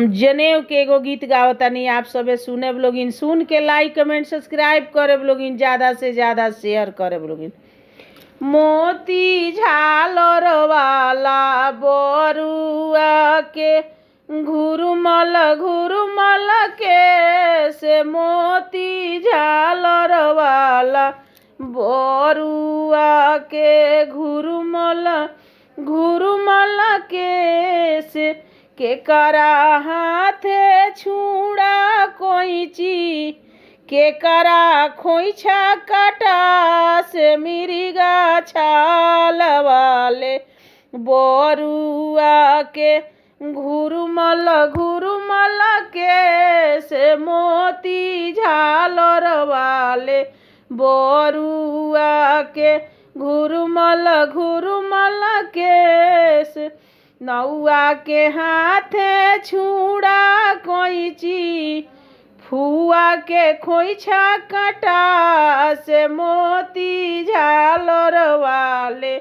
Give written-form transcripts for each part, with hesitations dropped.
हम जनेऊ के एगो गीत गावतानी, आप सबे सुने लोगिन, सुन के लाइक कमेंट सब्सक्राइब करे लोगिन, ज़्यादा से ज़्यादा शेयर करे लोगिन। मोती झालर वाला बरुआ के घुरुमल घुरुमल के से, मोती झालर वाला बरुआ के घुरुमल घुरुमल के से, के करा हाथे छुड़ा कोइची, के करा खोइछा काटा से, मिरिगा छाल वाले बरुआ के घुरुमल घुरुमल के से, मोती झालर वाले बरुआ के घुरुमल घुरुमल के से, नौआ के हाथे छुड़ा कोइची, फुआ के खोइछा काटा से, मोती झालर वाले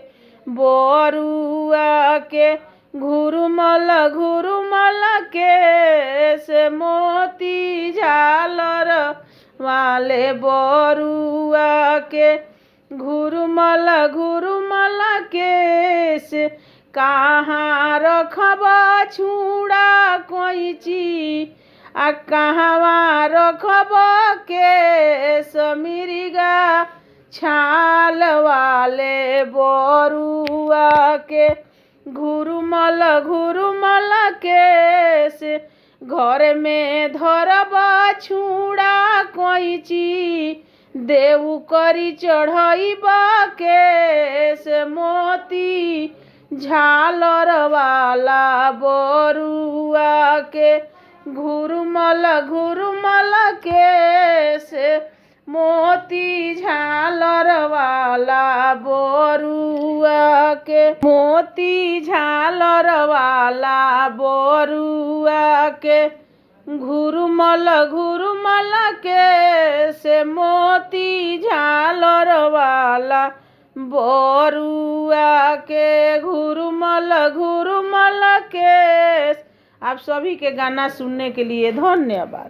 बरुआ के घुरुमल घुरुमल के से, मोती झालर वाले बरुआ के घुरुमल घुरुमल के से, कहाँ रखब छुड़ा कोइची, आ कहवा रखब के समिरिगा छाल वाले बरुआ के घुरुमल घुरुमल के से, घर में धरब छुड़ा कोइची, देऊ करी चढ़ाइब के से, मोती झालर वाला बरुआ के घुरुमल घुरुमल के से, मोती झालर वाला बरुआ के, मोती झालर वाला बरुआ के घुरुमल घुरुमल के से, मोती झालर वाला बरुआ के घुरुमल घुरुमल के। आप सभी के गाना सुनने के लिए धन्यवाद।